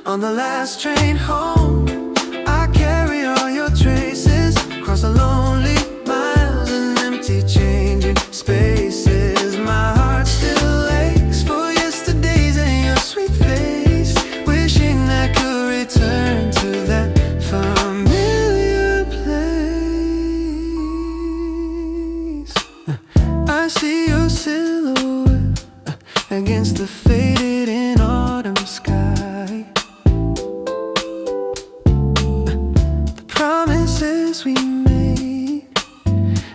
On the last train home, I carry all your traces across the lonely miles and empty changing spaces. My heart still aches for yesterdays and your sweet face, wishing I could return to that familiar place. I see your silhouette against the faded in autumn sky. We made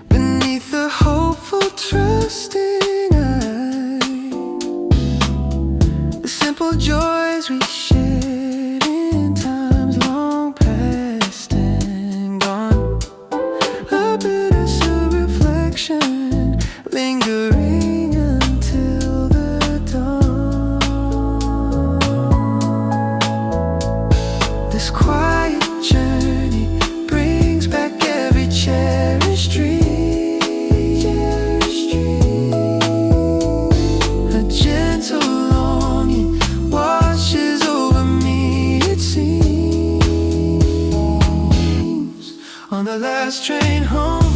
beneath the hopeful, trusting eye, the simple joys we shared in times long past and gone. A bittersweet reflection lingering until the dawn. This quiet journey cherished dream, a gentle longing washes over me, it seems. On the last train home,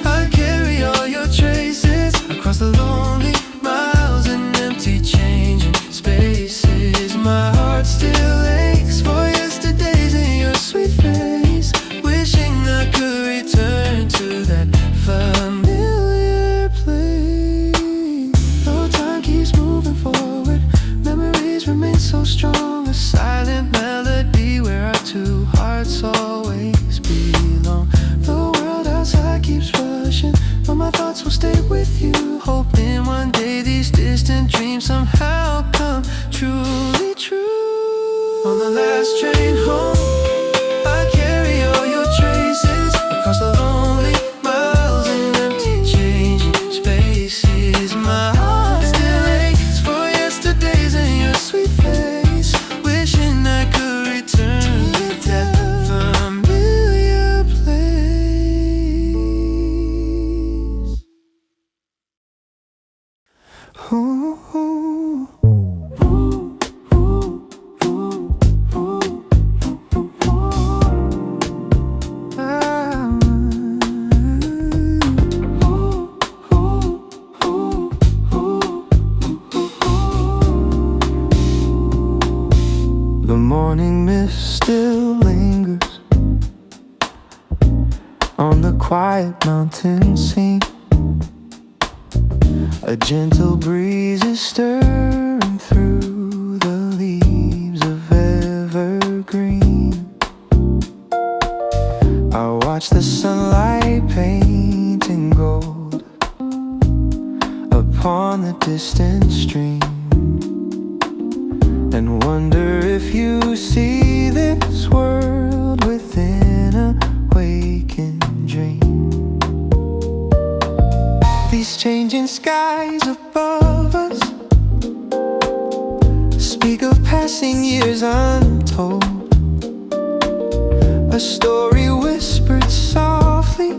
I carry all your traces across the lonely miles and empty changing spaces. My heart still aches for yesterdays and your sweet face, wishing I could return to that familiar place. Though time keeps moving forward, memories remain so strong. A silent melody where our two hearts always belong. The world outside keeps rushing, but my thoughts will stay with you, hoping one day these distant dreams somehow come truly true. On the last train home, I carry all your traces across the lonely miles and empty changing spaces. My heart still aches for yesterdays and your sweet face, wishing I could return to that familiar place. Ooh. The morning mist still lingers on the quiet mountain scene. A gentle breeze is stirring through the leaves of evergreen. I watch the sunlight painting gold upon the distant stream, and wonder if you see this world within a waking dream. These changing skies above us speak of passing years untold, a story whispered softly,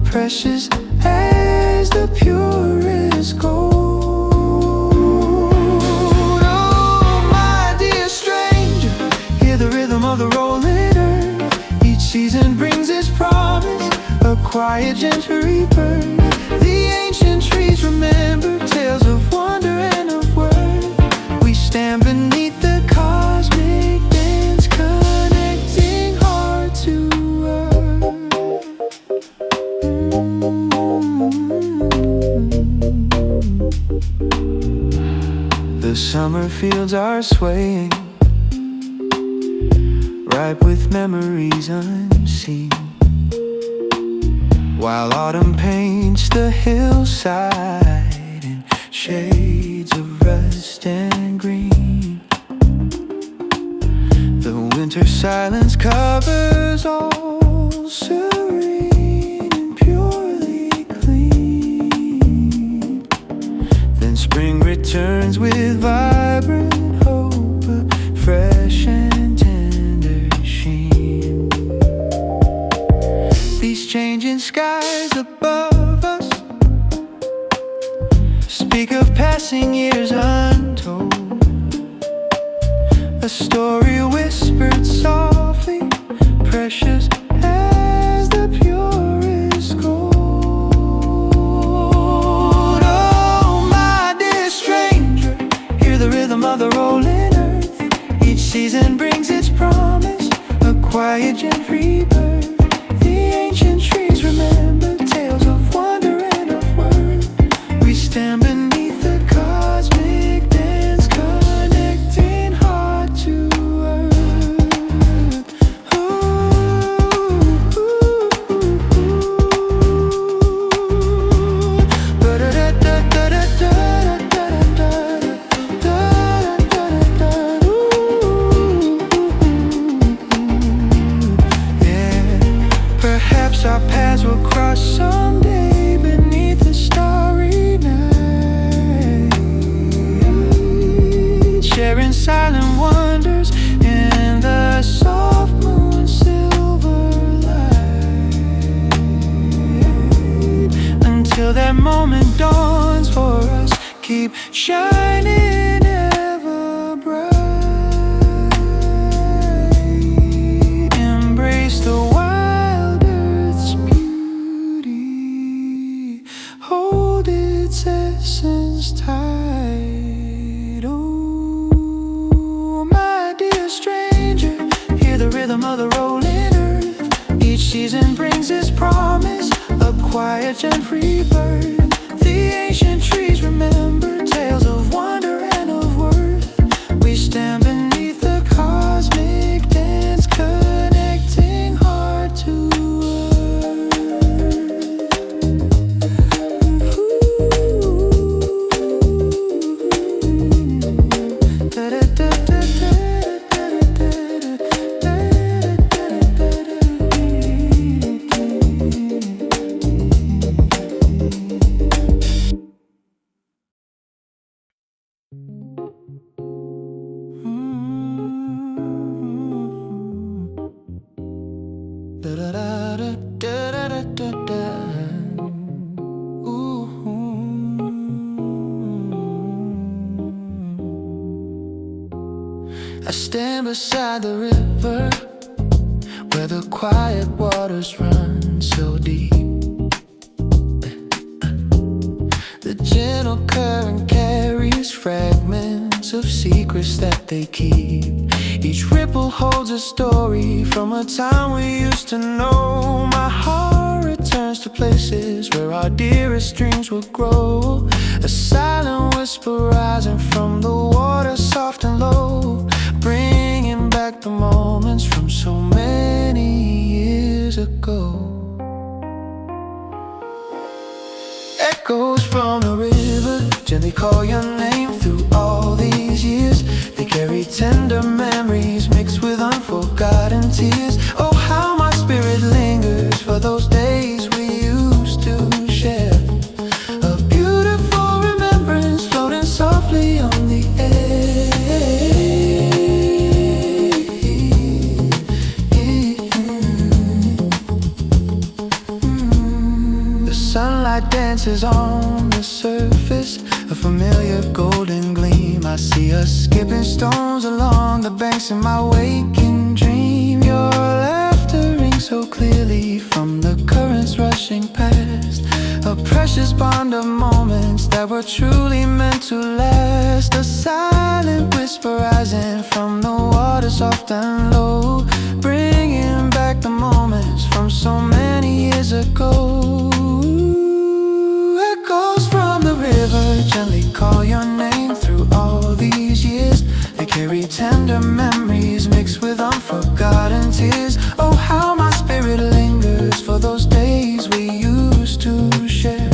precious as the purest gold. Oh, quiet, gentle rebirth. The ancient trees remember tales of wonder and of worth. We stand beneath the cosmic dance, connecting heart to earth. The summer fields are swaying, ripe with memories unseen, while autumn paints the hillside in shades of rust and green. The winter silence covers all, serene and purely clean. Then spring returns with vibrant hope, a fresh and tender sheen. These changing skies above us speak of passing years untold, a story whispered softly, precious as the purest gold. Oh, my dear stranger, hear the rhythm of the rolling earth. Each season brings its promise, a quiet, gentle rebirth. The ancient trees remember tales of wonder and of worth. We stand beneath the cosmic dance, connecting heart to earth. Perhaps our paths will cross someday beneath the starry night, sharing silent wonders in the soft moon silver light. Until that moment dawns for us, keep shining ever bright. Embrace the wild earth's beauty, hold its essence tight. Oh, my dear stranger, hear the rhythm of the rolling earth. Each season brings its promise, a quiet, gentle rebirth. The ancient trees remember tales of wonder and of worth. We stand beneath the cosmic dance, connecting heart to I stand beside the river where the quiet waters run so deep. The gentle current carries fragments of secrets that they keep. Each ripple holds a story from a time we used to know. My heart returns to places where our dearest dreams would grow. A silent whisper rising from the water, soft and low, bringing back the moments from so many years ago. Echoes from the river gently call your name through all these years. They carry tender memories mixed with unforgotten tears. Oh, how my spirit lingers for those days we used to share. A beautiful remembrance floating softly on the air. The sunlight dances on the surface, a familiar golden gleam. I see us skipping stones along the banks in my waking dream. Your laughter rings so clearly from the current minutes rushing past, a precious bond of moments that were truly meant to last. A silent whisper rising from the water soft and low, bringing back the moments from so many years ago. Echoes from the river gently call your name through all these years. They carry tender memories mixed with unforgotten tears. Oh, how my spirit lingers for those days we used to share.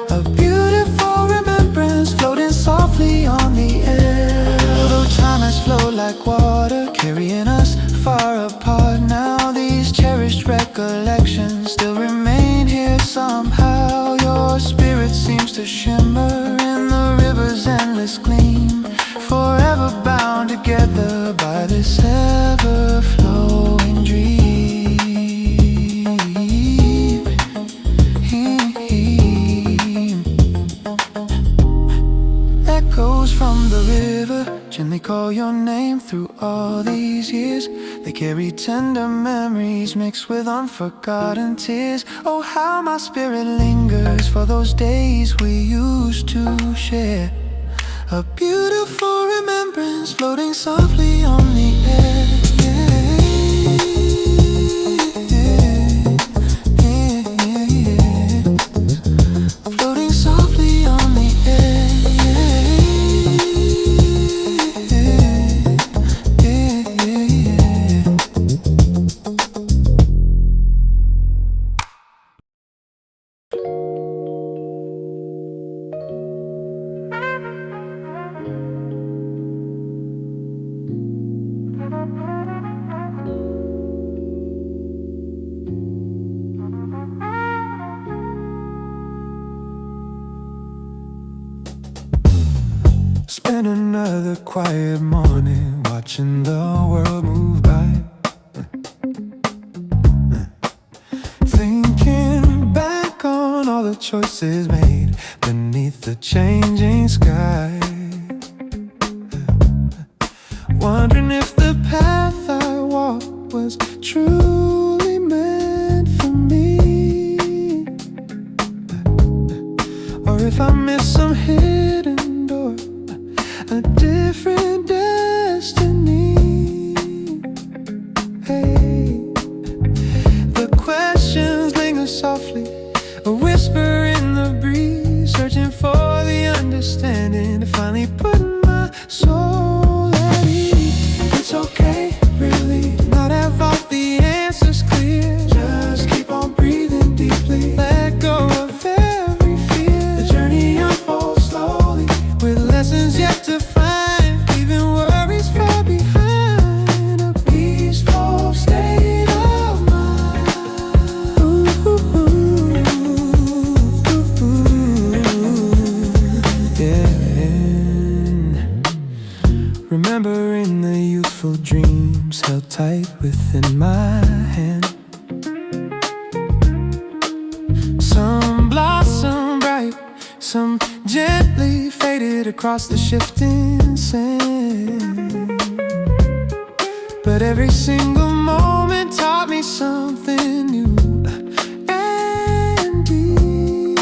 A beautiful remembrance floating softly on the air. Though time has flowed like water, carrying us far apart now, these cherished recollections still remain here somehow. Your spirit seems to shimmer in the river's endless gleam, forever bound together by this ever-flowing dream. Echoes from the river gently call your name through all these years. They carry tender memories mixed with unforgotten tears. Oh, how my spirit lingers for those days we used to share. A beautiful remembrance floating softly on the air. Floating softly on the air. Spend another quiet morning watching the world move by, thinking back on all the choices made beneath the changing sky, wondering if the path I walked was truly meant for me, or if I missed some hidden door, a different destiny. Hey, the questions linger softly, a whisper in the breeze, searching for the understanding to finally put my soul at ease. It's okay, really, to not have all the answers clear. Just keep on breathing deeply, let go of every fear. The journey unfolds slowly, with lessons yet to find, leaving worries far behind. A peaceful state of mind. Yeah. Remembering the youthful dreams held tight within my hand. Some blossom bright, some gently faded across the shifting sand. But every single moment taught me something new and deep.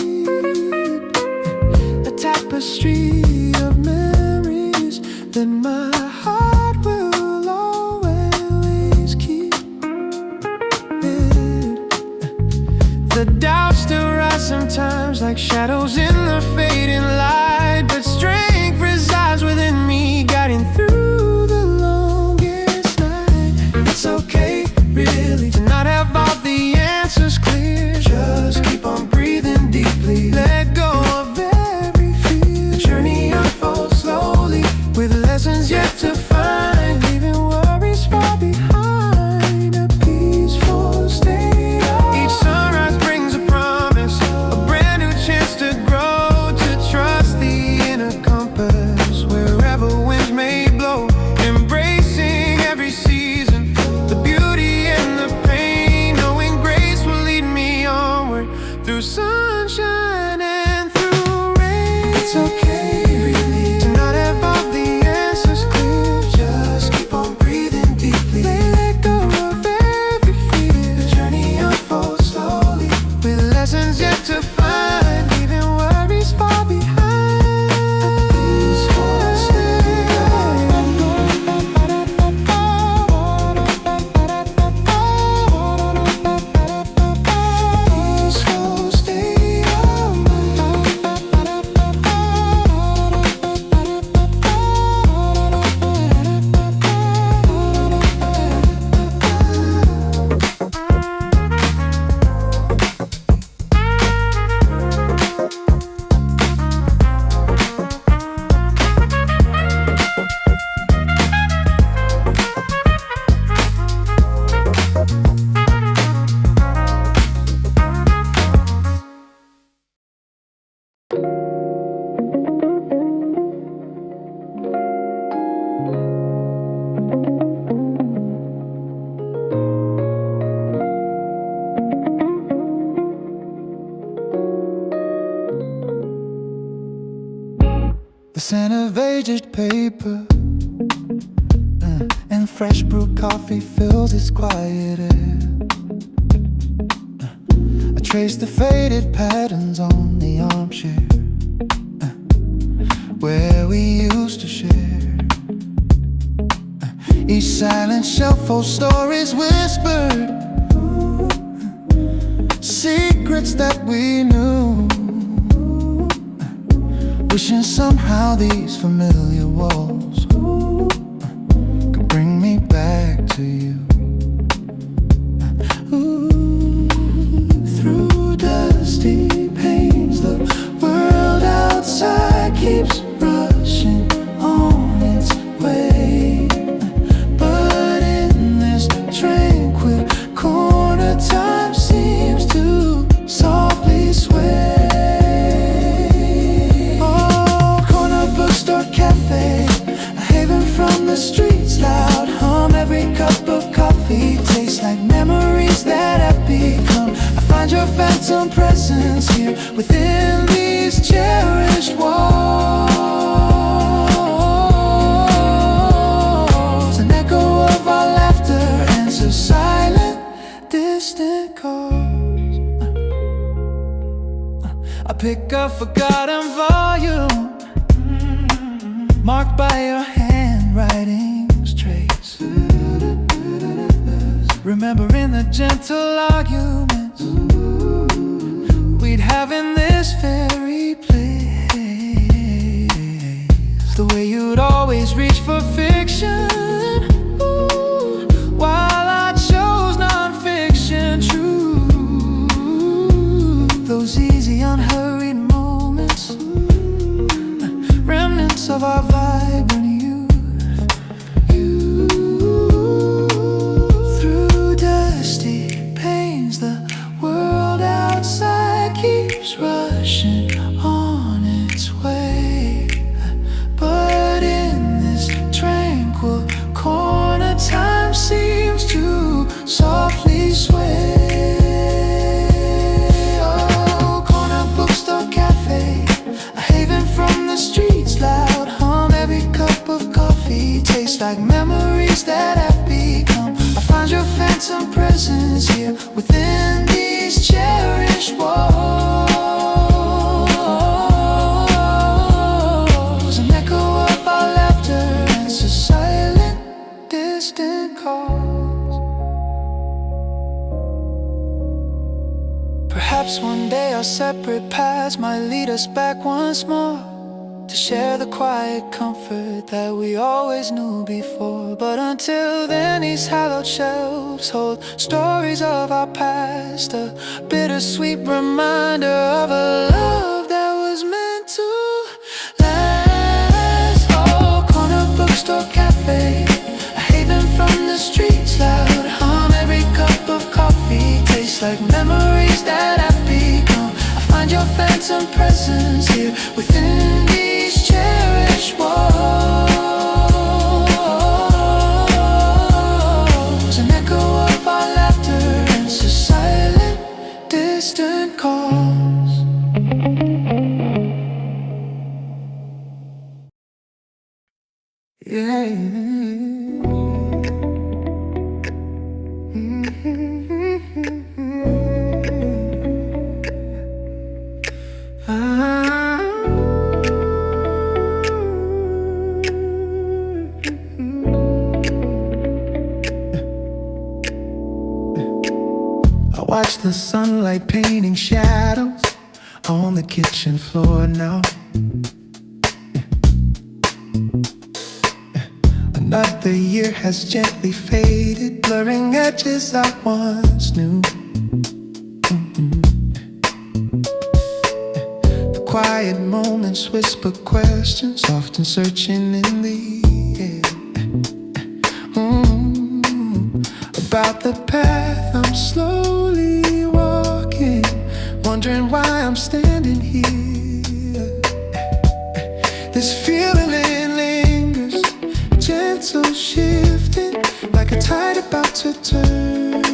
A tapestry of memories that my heart will always keep. The doubts still rise sometimes like shadows in the fading light, but strength resides within me, guiding through the longest night. It's okay, really, to not have all the answers clear. Just keep on breathing deeply, let go of every fear. The journey unfolds slowly, with lessons yet to find. scent of aged paper, and fresh brewed coffee fills its quiet air. I trace the faded patterns on the armchair, where we used to share. Each silent shelf holds stories whispered, secrets that we knew. Wishing somehow these familiar walls could bring me back to you. Through dusty panes, the world outside keeps rushing on its way. But in this tranquil corner, time seems to softly sway. Bookstore cafe, a haven from the streets, loud hum. Every cup of coffee tastes like memories that have become. I find your phantom presence here within these cherished walls. An echo of our laughter answers silent, distant calls. I pick a forgotten volume marked by your handwriting's trace, remembering the gentle arguments we'd have in this very place. The way you'd always reach for fiction, while I chose non-fiction truth. Those easy, unhurried moments, remnants of our vibrant youth. Through dusty panes, the world outside keeps rushing on its way. But in this tranquil corner, time seems to softly sway. Oh, corner bookstore cafe, a haven from the streets, loud hum. Every cup of coffee tastes like memories that have become. I find your phantom presence here within these cherished walls. An echo of our laughter answers silent, distant calls. Perhaps one day our separate paths might lead us back once more, to share the quiet comfort that we always knew before. But until then, these hallowed shelves hold stories of our past, a bittersweet reminder of a love that was meant to last. Oh, corner bookstore cafe, a haven from the streets, loud hum. Every cup of coffee tastes like memories that have become. I find your phantom presence here within these cherished walls. An echo of our laughter answers silent, distant calls. Yeah. Watch the sunlight painting shadows on the kitchen floor now. Another year has gently faded, blurring edges I once knew. The quiet moments whisper questions, often searching in the air. About the path I'm slowly walking, wondering why I'm standing here. This feeling lingers, gentle shifting, like a tide about to turn.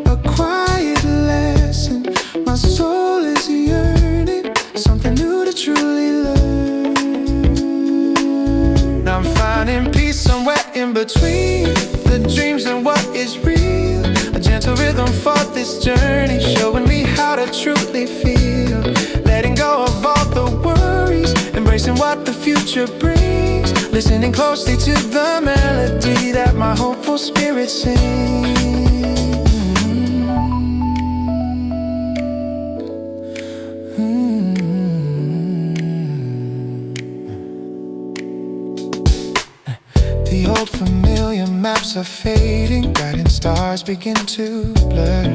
A quiet lesson, my soul is yearning, something new to truly in between the dreams and what is real. A gentle rhythm for this journey, showing me how to truly feel. Letting go of all the worries, embracing what the future brings. Listening closely to the melody that my hopeful spirit sings. The old familiar maps are fading, guiding stars begin to blur.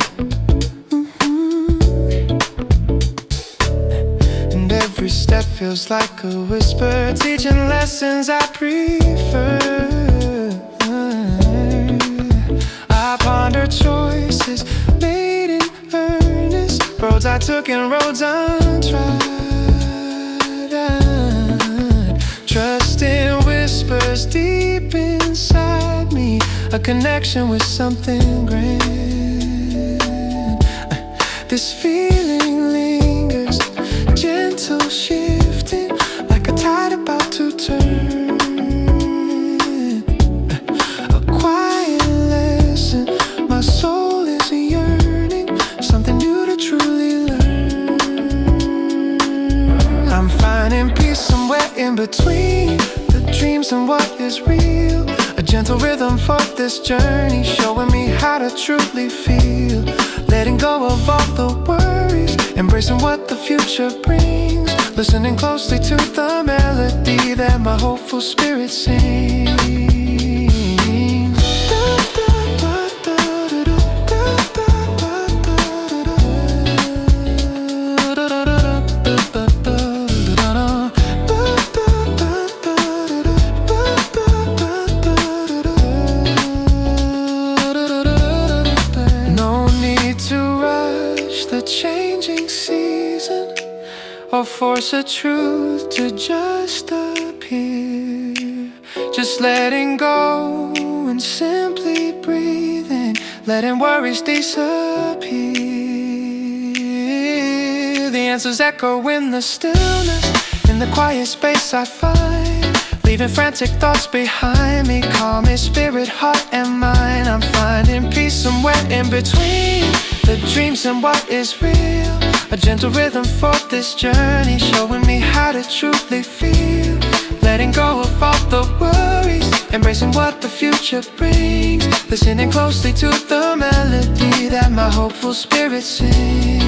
And every step feels like a whisper, teaching lessons I prefer. I ponder choices made in earnest, roads I took and roads untried. Trusting whispers deep inside me, a connection with something grand. This feeling lingers, gentle shifting, like a tide about to turn. A quiet lesson, my soul is yearning, something new to truly learn. I'm finding peace somewhere in between the dreams and what is real. A gentle rhythm for this journey, showing me how to truly feel. Letting go of all the worries, embracing what the future brings. Listening closely to the melody that my hopeful spirit sings. Or force a truth to just appear. Just letting go and simply breathing, letting worries disappear. The answers echo in the stillness, in the quiet space I find, leaving frantic thoughts behind me. Calm in spirit, heart and mind. I'm finding peace somewhere in between the dreams and what is real. A gentle rhythm for this journey, showing me how to truly feel. Letting go of all the worries, embracing what the future brings. Listening closely to the melody that my hopeful spirit sings.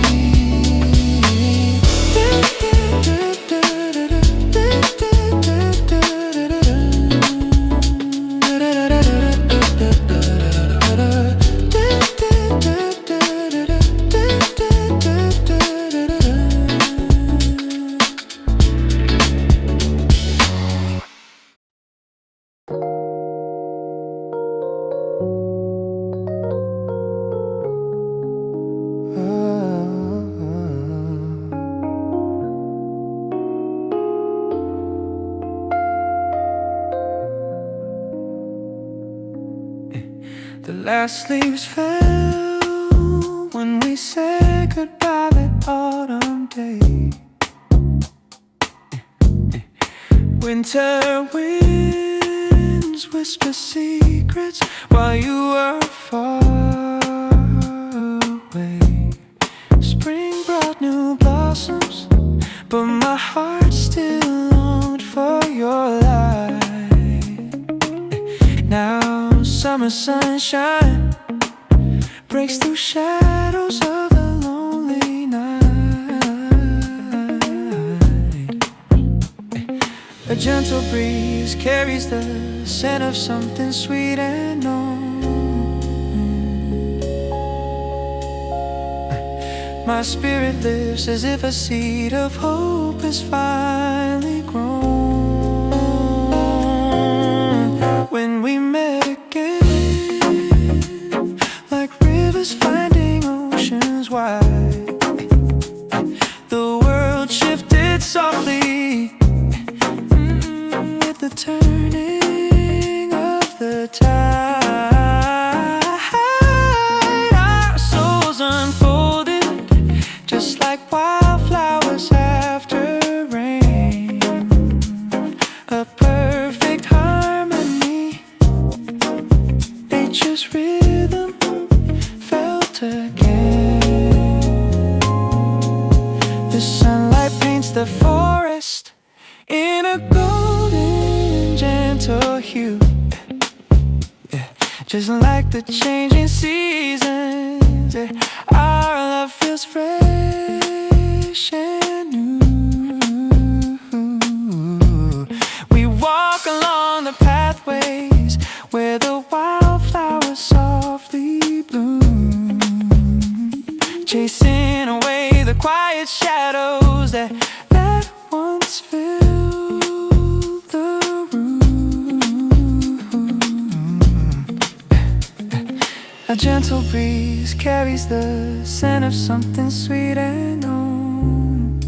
The last leaves fell when we said goodbye that autumn day. Winter winds whisper secrets while you were far away. Spring brought new blossoms, but my heart still longed for your light. Now summer sunshine breaks through shadows of the lonely night. A gentle breeze carries the scent of something sweet and known. My spirit lifts as if a seed of hope has finally grown. When we met again, like rivers finding oceans wide, the world shifted softly with the turning of the tide. Our souls unfolded just like wildflowers after rain. gentle hue. Just like the changing seasons, our love feels fresh and new. We walk along the pathways where the wildflowers softly bloom, chasing away the quiet shadows that once filled the room. A gentle breeze carries the scent of something sweet and known.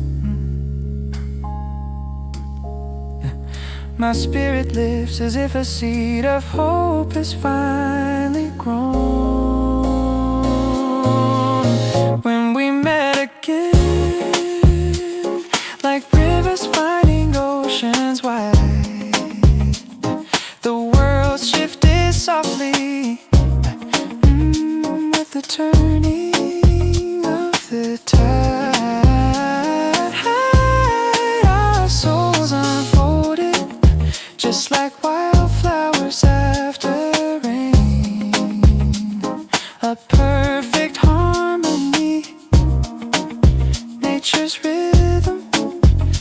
My spirit lifts as if a seed of hope has finally grown. When we met again, like rivers finding oceans wide, the world shifted softly with the turning of the tide. Our souls unfolded just like wildflowers after rain. A perfect harmony, nature's rhythm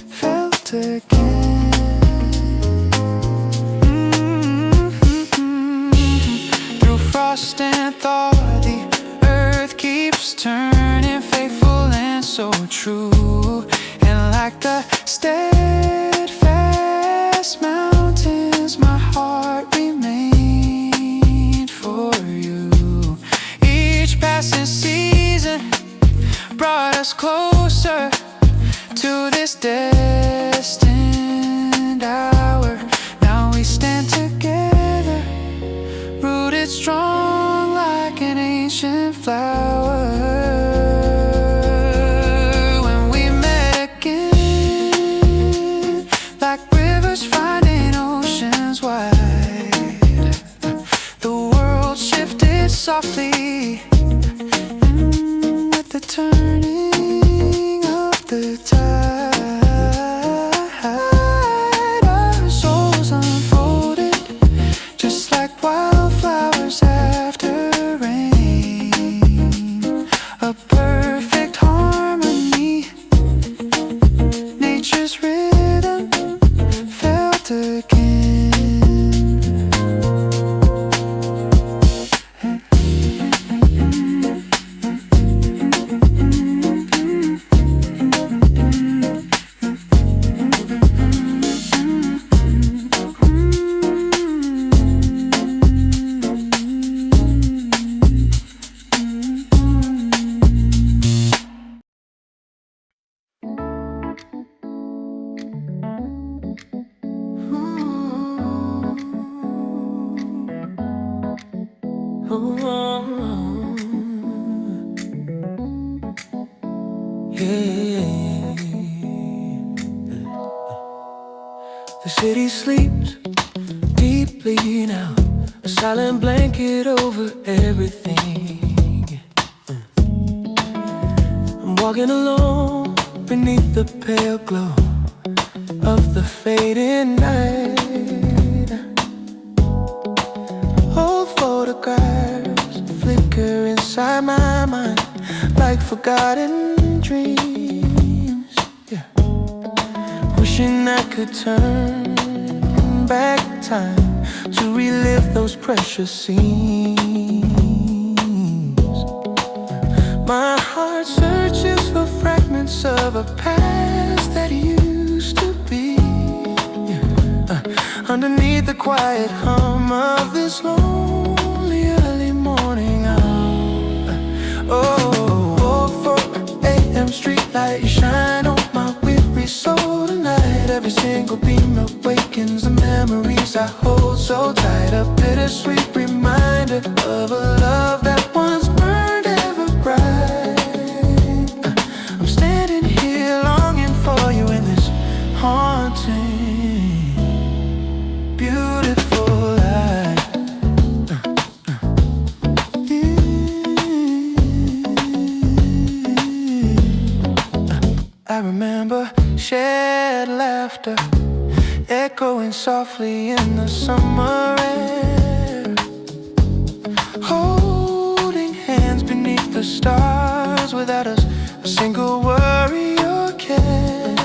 felt again. Through frost and thaw, the earth keeps turning, faithful and so true. And like the steadfast mountains, my heart remained for you. Each passing season brought us closer to this destined hour. Now we stand together, rooted strong like an ancient flower. When we met again, like rivers finding oceans wide, the world shifted softly with the turning of the tide. Our souls unfolded just like wildflowers after rain. A perfect harmony, nature's rhythm felt again. The city sleeps deeply now, a silent blanket over everything. I'm walking alone beneath the pale glow of the fading night. Old photographs flicker inside my mind like forgotten dreams. Yeah. Wishing I could turn back time to relive those precious scenes. My heart searches for fragments of a past that used to be. Underneath the quiet hum of this lonely early morning hour. Oh, 4 a.m. streetlight, you shine on my weary soul tonight. Every single beam awakens the memories I hold so tight. A bittersweet reminder of a love that once burned ever bright. I'm standing here longing for you in this haunting, beautiful life. I remember shared laughter echoing blowing softly in the summer air, holding hands beneath the stars without a single worry or care.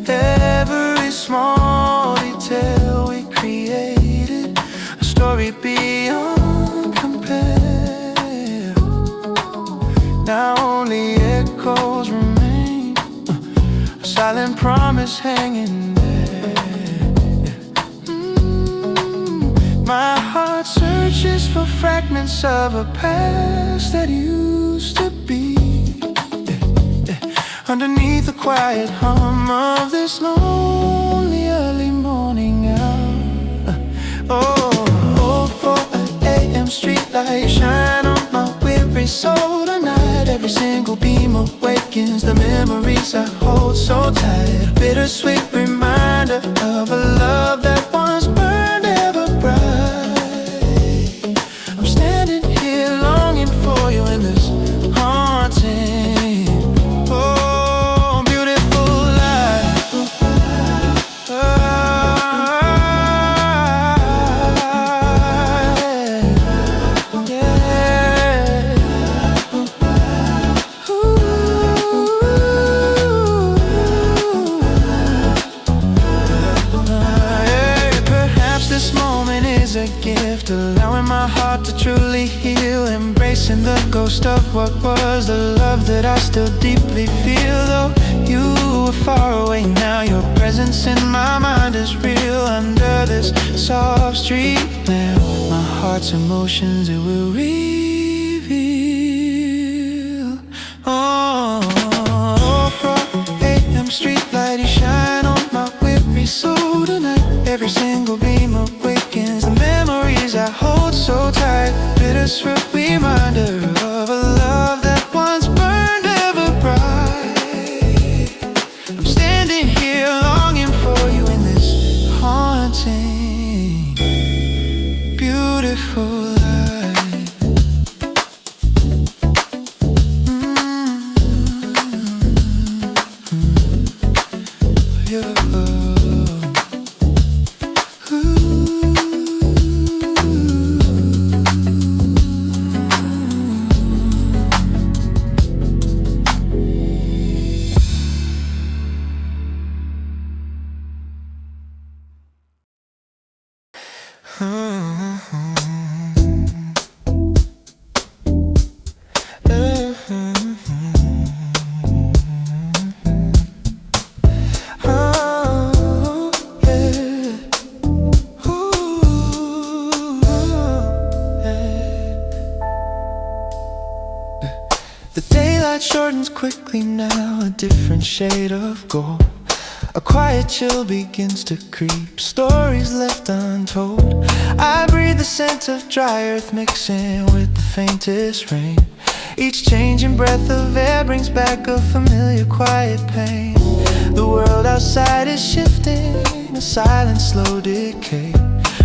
Every small detail we created, a story beyond compare. Now only echoes remain, a silent promise hanging there. My heart searches for fragments of a past that used to be, underneath the quiet hum of this lonely early morning hour. Oh, 4 a.m. streetlight shine on my weary soul tonight. Every single beam awakens the memories I hold so tight. A bittersweet reminder of a love that once burned ever bright. I'm standing here longing for you in this haunting, allowing my heart to truly heal, embracing the ghost of what was, the love that I still deeply feel. Though you are far away now, your presence in my mind is real. Under this soft street lamp, my heart's emotions it will reveal. Oh, 4 a.m. streetlight, you shine on my weary soul tonight. Every single beam awakens the memories I hold so tight. Bittersweet reminder of a love that once burned ever bright. I'm standing here longing for you in this haunting, beautiful life. The daylight shortens quickly now, a different shade of gold. A quiet chill begins to creep, stories left untold. I breathe the scent of dry earth mixing with the faintest rain. Each changing breath of air brings back a familiar quiet pain. The world outside is shifting, a silent slow decay,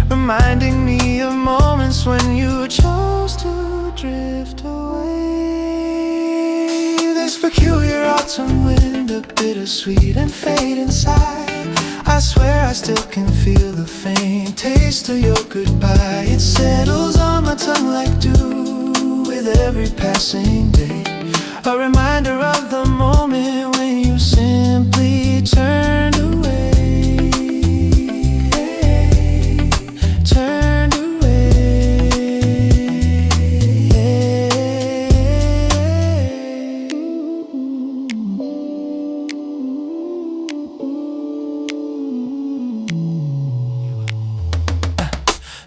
reminding me of moments when you chose to drift away. This peculiar autumn wind, a bittersweet and fade inside. I swear I still can feel the faint taste of your goodbye. It settles on my tongue like dew with every passing day, a reminder of the moment when you simply turned away. Turned away.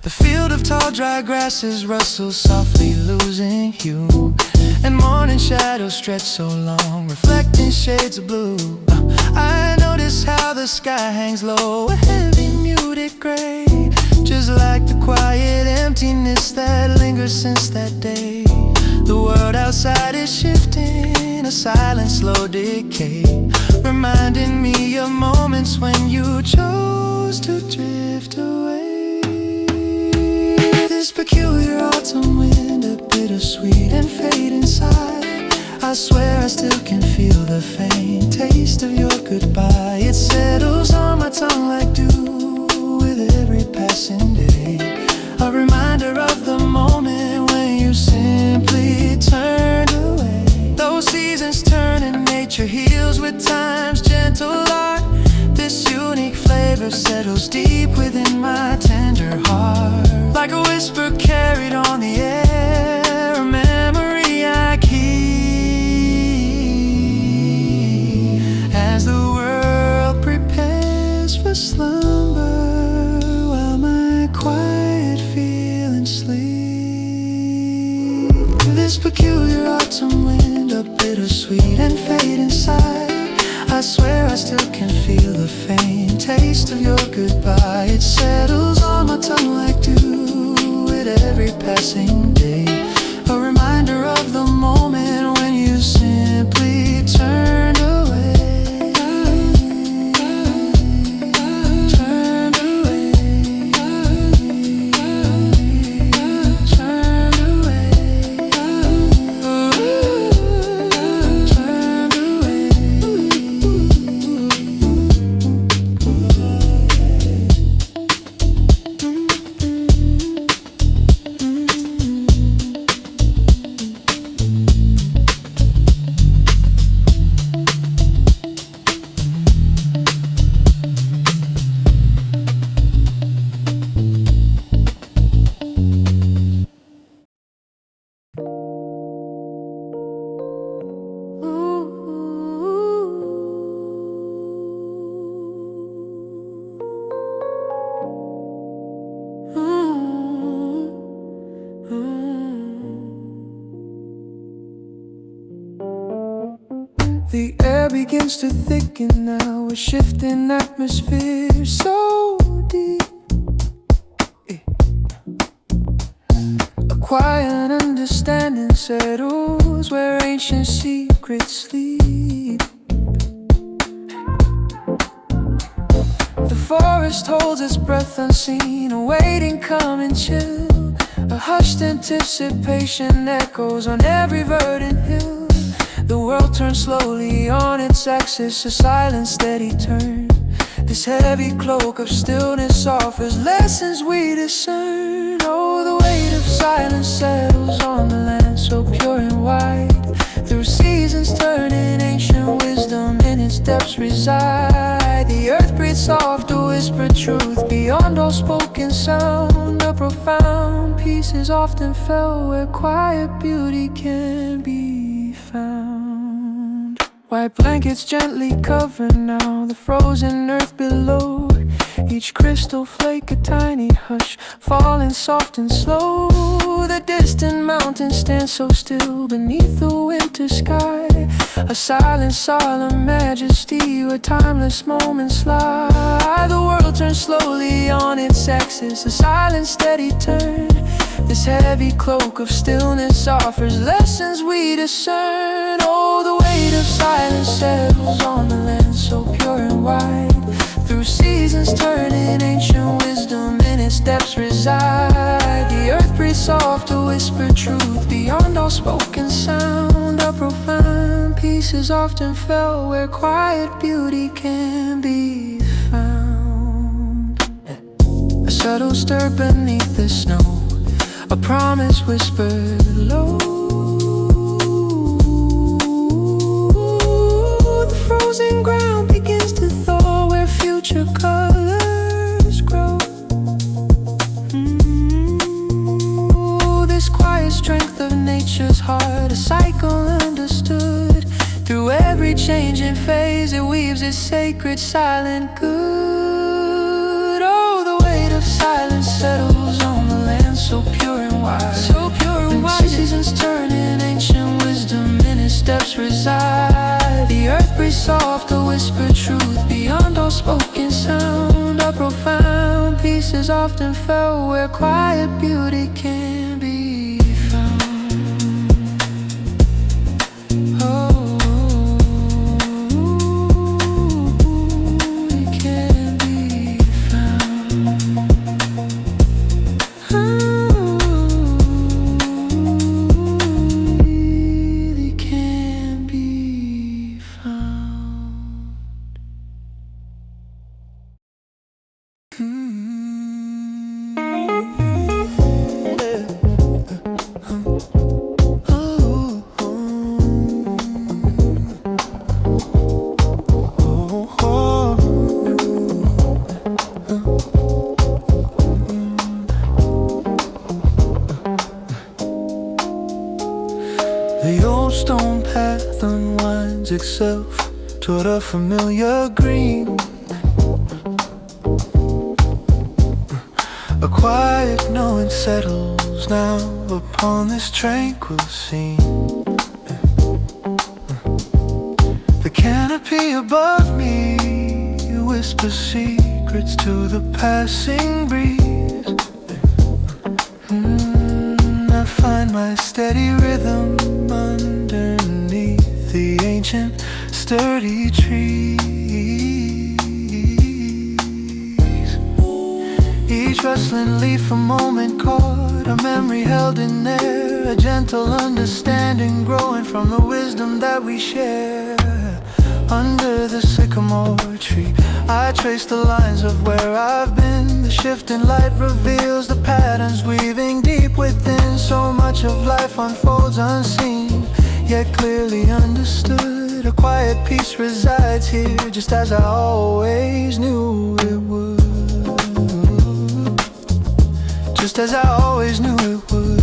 The field of tall dry grasses rustles softly, losing hue, and morning shadows stretch so long, reflecting shades of blue. I notice how the sky hangs low, a heavy muted gray, just like the quiet emptiness that lingers since that day. The world outside is shifting, a silent slow decay, reminding me of moments when you chose to drift away. This peculiar autumn wind, a bittersweet and fade inside. I swear I still can feel the faint taste of your goodbye. It settles on my tongue like dew with every passing day. A reminder of the moment when you simply turned away. Those seasons turn and nature heals with time's gentle art. This unique flavor settles deep within my tender heart. Like a whisper carried on the air, a memory I keep as the world prepares for slumber while my quiet feelings sleep. This peculiar autumn wind, a bittersweet and fade inside. I swear I still can feel the faint taste of your goodbye. It settles on my tongue like dew with every passing day. A reminder of the moment when you simply turned away. Turned away. Turned away. Turned away. The air begins to thicken now, a shifting atmosphere so deep. A quiet understanding settles where ancient secrets sleep. The forest holds its breath unseen, awaiting coming chill. A hushed anticipation echoes on every verdant hill. The world turns slowly on its axis, a silent, steady turn. This heavy cloak of stillness offers lessons we discern. Oh, the weight of silence settles on the land so pure and wide. Through seasons turning, ancient wisdom in its depths reside. The earth breathes soft, a whispered truth beyond all spoken sound. A profound peace is often felt where quiet beauty can be found. White blankets gently cover now the frozen earth below. Each crystal flake a tiny hush, falling soft and slow. The distant mountains stand so still beneath the winter sky. A silent, solemn majesty where timeless moments lie. The world turns slowly on its axis, a silent, steady turn. This heavy cloak of stillness offers lessons we discern. Oh, the weight of silence settles on the land so pure and wide. Through seasons turning, ancient wisdom in its depths reside. The earth breathes soft, a whispered truth beyond all spoken sound. A profound peace is often felt where quiet beauty can be found. A subtle stir beneath the snow, a promise whispered low. The frozen ground begins to thaw where future colors grow. This quiet strength of nature's heart, a cycle understood. Through every changing phase it weaves its sacred silent good. Oh, the weight of silence settles on the land so pure and wide. So pure and wide. Seasons turning, ancient wisdom in its depths reside. The earth breathes soft, a whispered truth beyond all spoken sound. A profound peace is often felt where quiet beauty can be found. Oh, it can be found. Really can itself toward a familiar green. A quiet knowing settles now upon this tranquil scene. The canopy above me whispers secrets to the passing breeze. I find my steady rhythm underneath the ancient sturdy trees. Each rustling leaf a moment caught, a memory held in there, a gentle understanding growing from the wisdom that we share. Under the sycamore tree, I trace the lines of where I've been. The shifting light reveals the patterns weaving deep within. So much of life unfolds unseen, yet clearly understood. A quiet peace resides here, just as I always knew it would. Just as I always knew it would.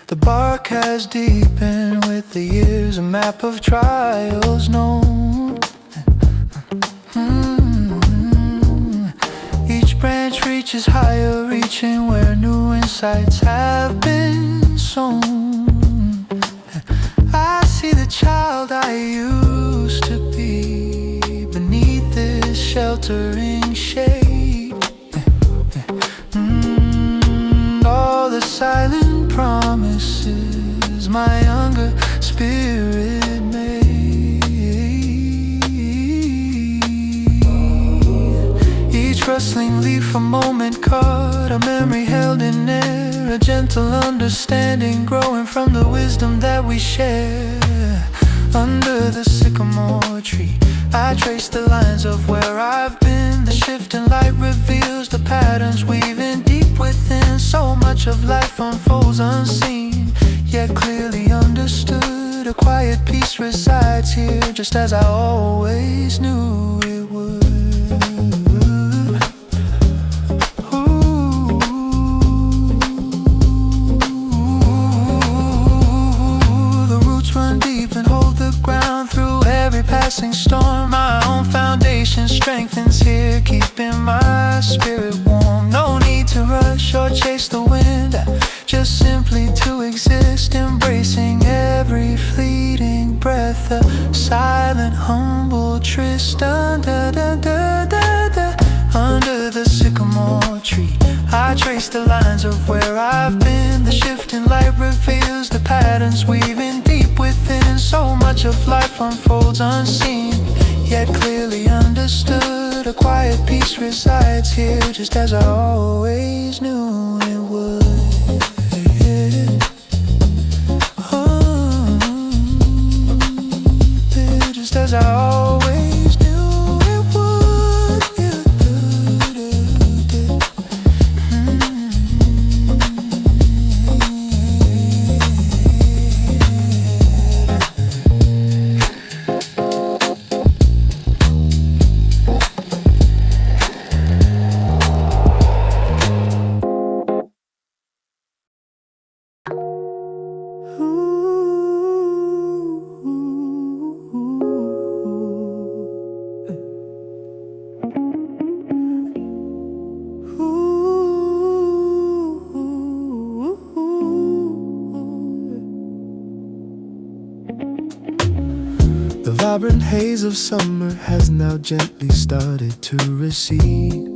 The bark has deepened with the years, a map of trials known. Each branch reaches higher, reaching where new insights have been sown. I see the child I used to be beneath this sheltering shade. All the silent promises my younger spirit made. Each rustling leaf a moment caught, a memory held in air, a gentle understanding growing from the wisdom that we share. Under the sycamore tree, I trace the lines of where I've been. The shifting light reveals the patterns weaving deep within. So much of life unfolds unseen, yet clearly understood. A quiet peace resides here, just as I always knew it would. The roots run deep and hold the ground through every passing storm. My own foundation strengthens here, keeping my spirit warm. No need to rush or chase the wind, just simply to exist, embracing every fleeting breath. A silent, humble tryst under the sycamore tree. I trace the lines of where I've been. The shifting light reveals the patterns weaving deep within. So much of life unfolds unseen, yet clearly understood. A quiet peace resides here, just as I always knew it would. Just as I always knew it would. The vibrant haze of summer has now gently started to recede.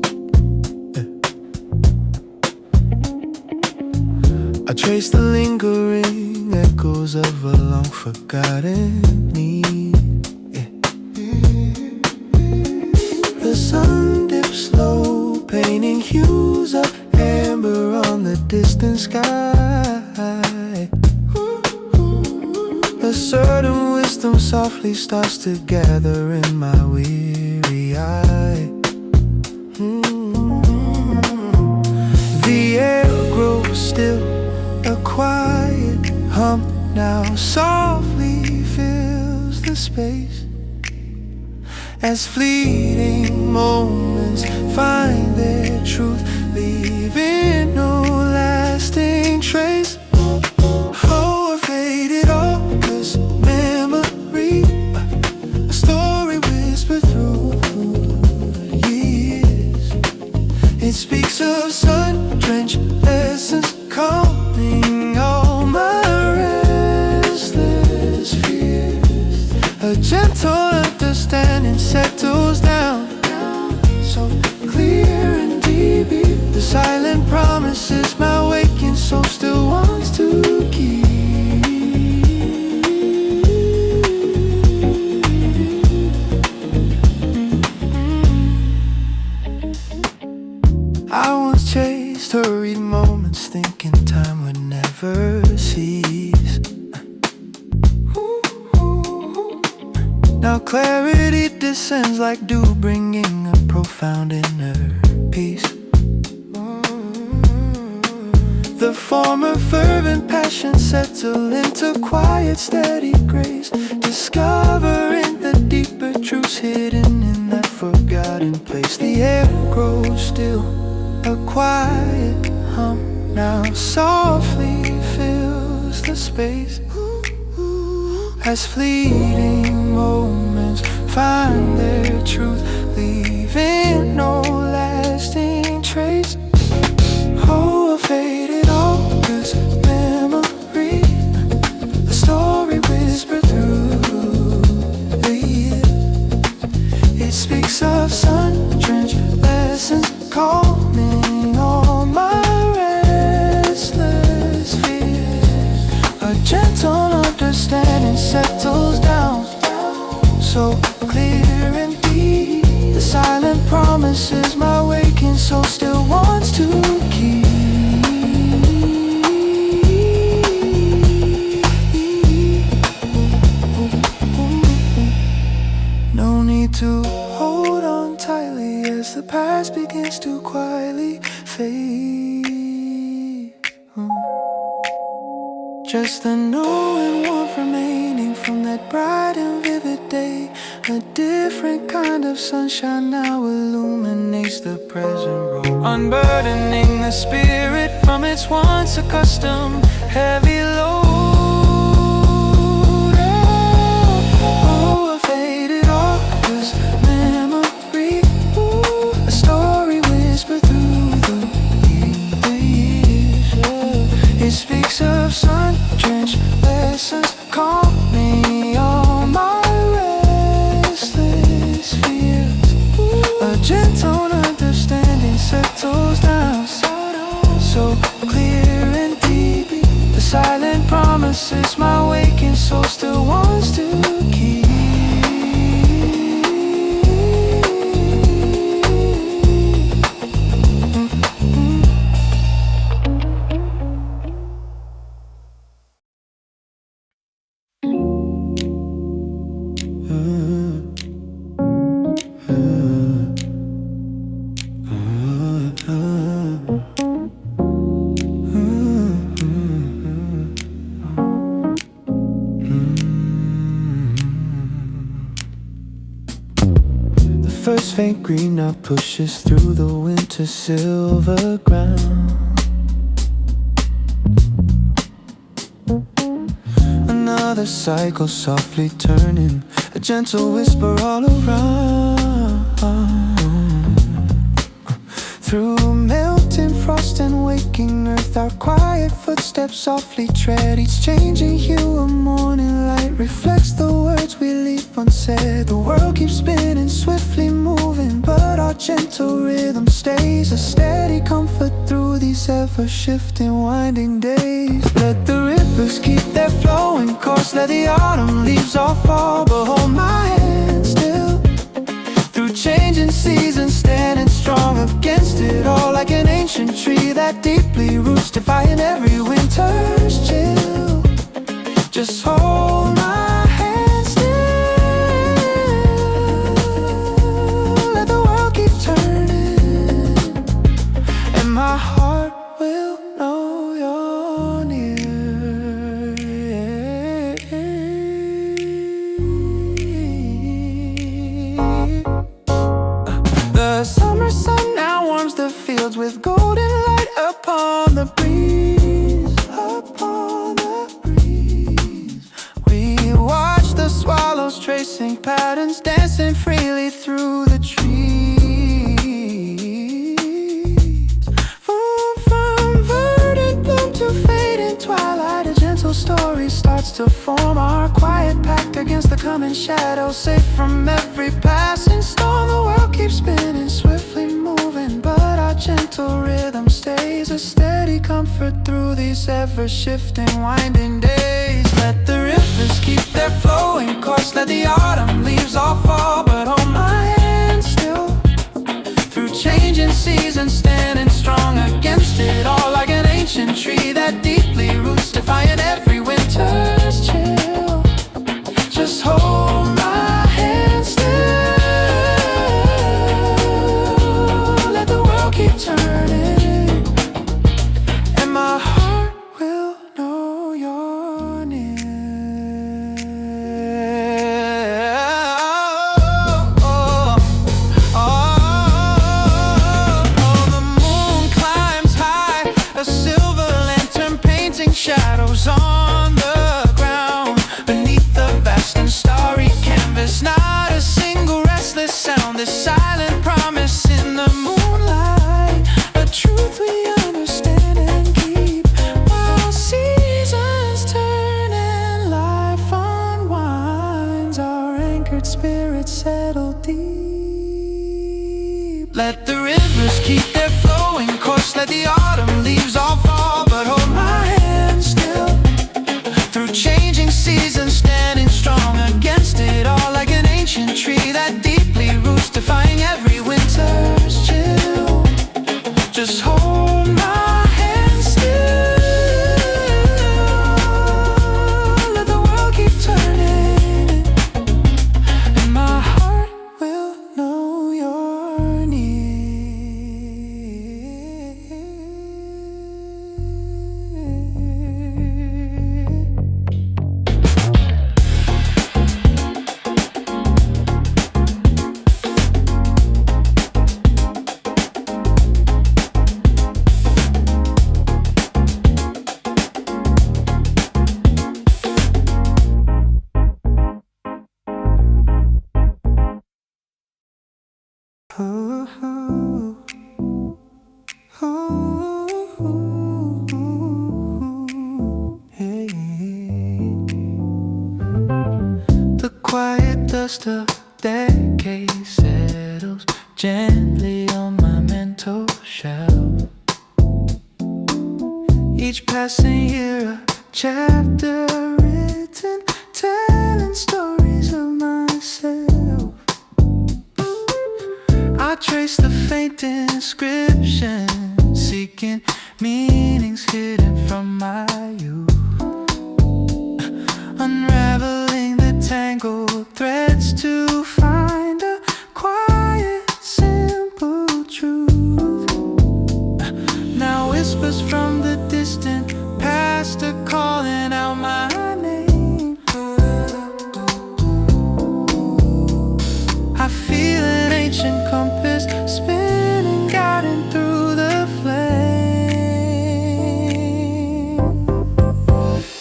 I trace the lingering echoes of a long forgotten need. The sun dips low, painting hues of amber on the distant sky. A certain wisdom softly starts to gather in my weary eye. The air grows still, a quiet hum now softly fills the space, as fleeting moments find their truth, leaving no lasting trace. Oh, a speaks of sun-drenched lessons, calming all my restless fears. A gentle understanding settles down, so clear and deep. The silent promises my waking soul still wants to keep. I once chased hurried moments, thinking time would never cease. Now clarity descends like dew, bringing a profound inner peace. The former fervent passion settle into quiet, steady grace, discovering the deeper truths hidden in that forgotten place. The air grows still, a quiet hum now softly fills the space, as fleeting moments find their truth, leaving no lasting trace. Oh, a faded August memory, a story whispered through the years. It speaks of sun-drenched lessons, calming all my restless fears. A gentle understanding settles down, so clear and deep. The silent promises my waking soul still wants to keep. No need to hold on tightly as the past begins to quietly fade. Just the knowing warmth remaining from that bright and vivid day. A different kind of sunshine now illuminates the present road, unburdening the spirit from its once accustomed heavy load. Oh, a faded August memory, a story whispered through the years. It speaks of sun-drenched lessons, calming all my restless fears. A gentle understanding settles down, so clear and deep. The silent promises my waking soul still wants to keep. First faint green now pushes through the winter silver ground. Another cycle softly turning, a gentle whisper all around. Through melting frost and waking earth, our quiet footsteps softly tread. Each changing hue of morning light reflects the words we leave unsaid. The world keeps spinning, swiftly moving, but our gentle rhythm stays a steady comfort through these ever-shifting, winding days. Let the rivers keep their flowing course, let the autumn leaves all fall, but hold my hand still. Through changing seasons, standing strong against it all, like an ancient tree that deeply roots, defying every winter's chill. Just hold my hand still. Let the world keep turning, and my heart will know you're near. The summer sun now warms the fields with golden light upon the breeze, upon the breeze. We watch the swallows tracing patterns, dancing freely through the trees. to form our quiet pact against the coming shadow. Safe from every passing storm, the world keeps spinning, swiftly moving, but our gentle rhythm stays a steady comfort through these ever-shifting, winding days. Let the rivers keep their flowing course, let the autumn leaves all fall, but hold my hand still through changing seasons, standing strong against it all, like an ancient tree that deeply roots, defying every winter's chill. Just hold my hand still, let the world keep turning, and my heart will know you're near. Shadows on the ground beneath the vast and starry canvas. Not a single restless sound. This silent promise in the moonlight, a truth we understand and keep. While seasons turn and life unwinds, our anchored spirits settle deep. Let the rivers keep their flowing course, let the autumn leaves all fall, but hold my hand still through changing seasons, standing strong against it all, like an ancient tree that deeply roots, defying every winter's chill. Just hold my hand still, let the world keep turning, and my heart will know you're near. The quiet dust of decades settles gently on my mental shelf. Each passing year a chapter written, telling stories of myself. I trace the faint inscription, seeking meanings hidden from my youth, unraveling the tangled threads to find a quiet, simple truth. Now whispers from the distant past are calling out my name. I feel an ancient compass spinning, guiding through the flame.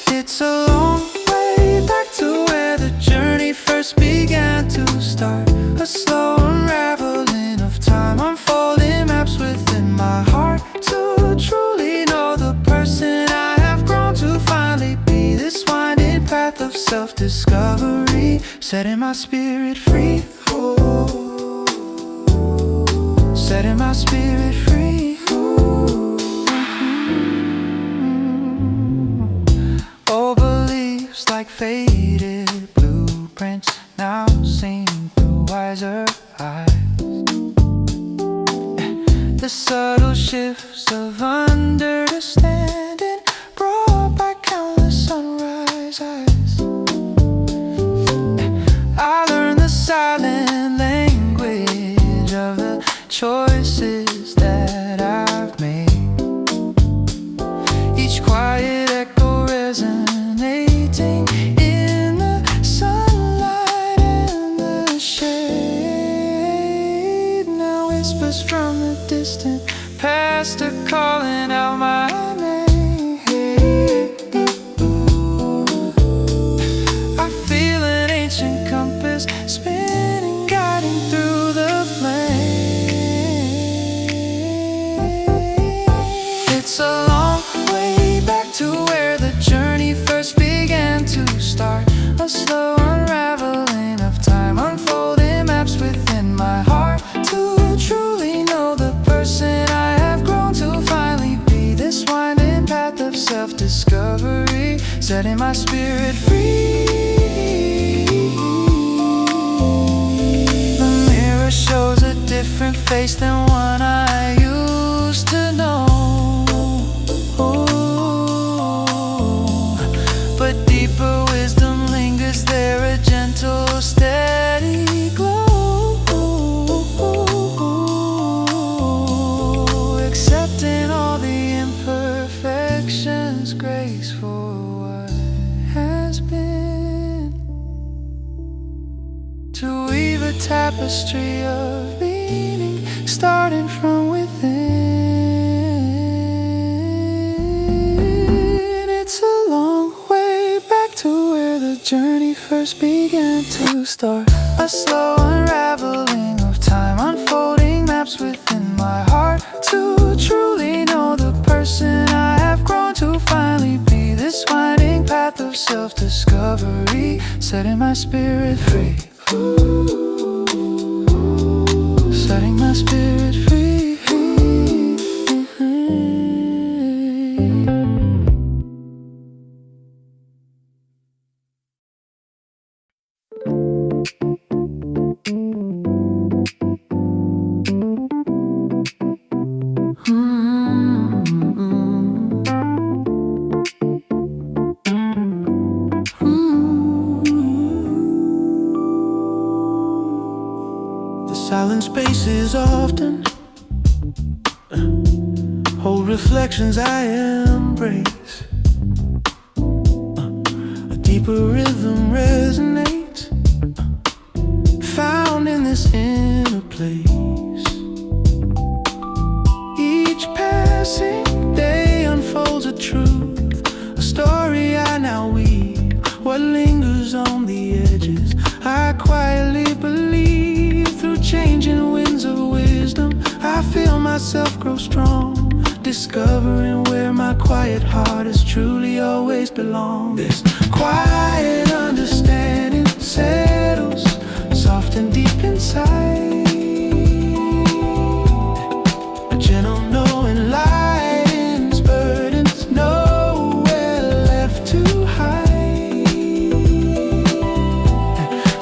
It's a long way back to where the journey first began to start, a slow unraveling of time, unfolding maps within my heart to truly know the person I have grown to finally be. This winding path of self-discovery, setting my spirit free. Setting my spirit free. Old beliefs like faded blueprints now seen through wiser eyes. The subtle shifts of understanding brought by countless sunrise eyes. I learned the silent language of the choices that I've made. Each quiet echo resonating in the sunlight and the shade. Now whispers from the distant past are calling out my name. I feel an ancient compass spinning, guiding through the flame. It's a long way back to where the journey first began to my spirit free. The mirror shows a different face than one I used to know. But deeper wisdom lingers there, a gentle, steady glow. Accepting all the imperfections, grace for what has been. To weave a tapestry of meaning, starting from within. It's a long way back to where the journey first began to start. A slow unraveling of time, unfolding maps within my heart. To truly know the person I have grown to finally be. This winding path of self-discovery, setting my spirit free. Setting my spirit free. Silent spaces often hold reflections I embrace. A deeper rhythm resonates, found in this inner place. Each passing day unfolds a truth, a story I now weave. What lingers on the edges, I quietly believe. Through changing winds of wisdom, I feel myself grow strong, discovering where my quiet heart has truly always belonged. This quiet understanding settles soft and deep inside. A gentle knowing lightens burdens, nowhere left to hide.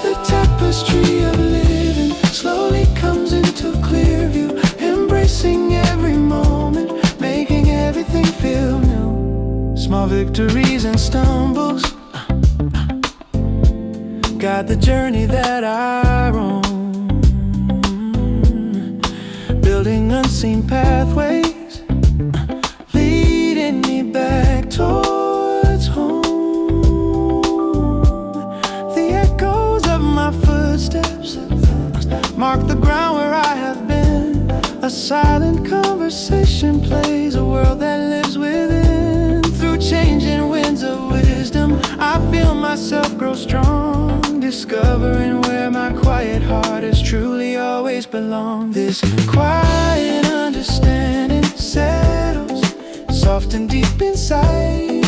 The tapestry of living slowly comes into clear view, embracing every moment, making everything feel new. Small victories and stumbles guide the journey that I roam, building unseen pathways, leading me back towards home. The echoes of my footsteps mark the ground where I have been. A silent conversation plays a world that lives within. Through changing winds of wisdom, I feel myself grow strong, discovering where my quiet heart has truly always belonged. This quiet understanding settles soft and deep inside.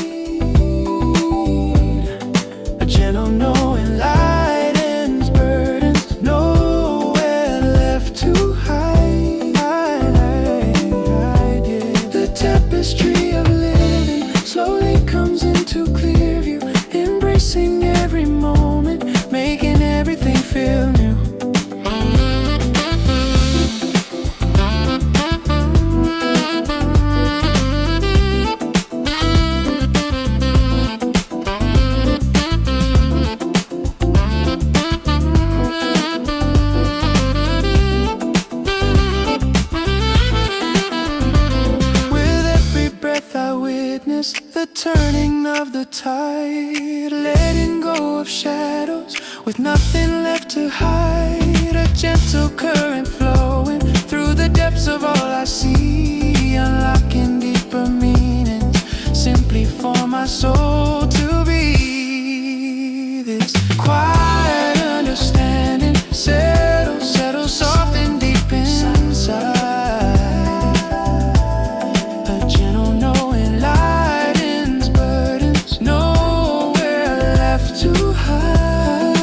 A gentle knowing lightens burdens, nowhere left to hide. The tapestry of living slowly comes into clear view, embracing every moment, making everything feel new. With every breath I witness the turning of the tide, letting go of shadows with nothing left to hide. A gentle current flowing through the depths of all I see, unlocking deeper meanings simply for my soul to be. This quiet understanding settles soft and deep inside. A gentle knowing lightens burdens, nowhere left to hide.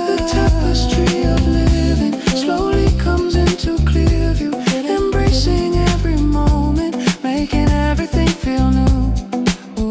The tapestry of living slowly comes into clear view, embracing every moment, making everything feel new. Ooh.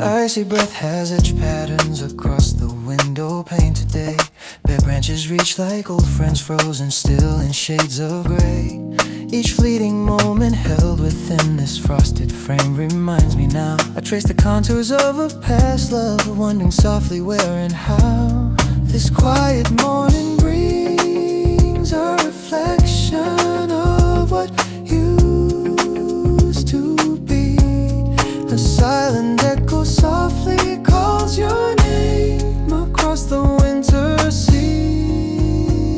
Icy breath has etched patterns across the window pane today. Bare branches reach like old friends, frozen still in shades of gray. Each fleeting moment held within this frosted frame reminds me now. I trace the contours of a past love, wondering softly where and how. This quiet morning brings a reflection of what used to be. A silent echo softly calls your name across the winter sea.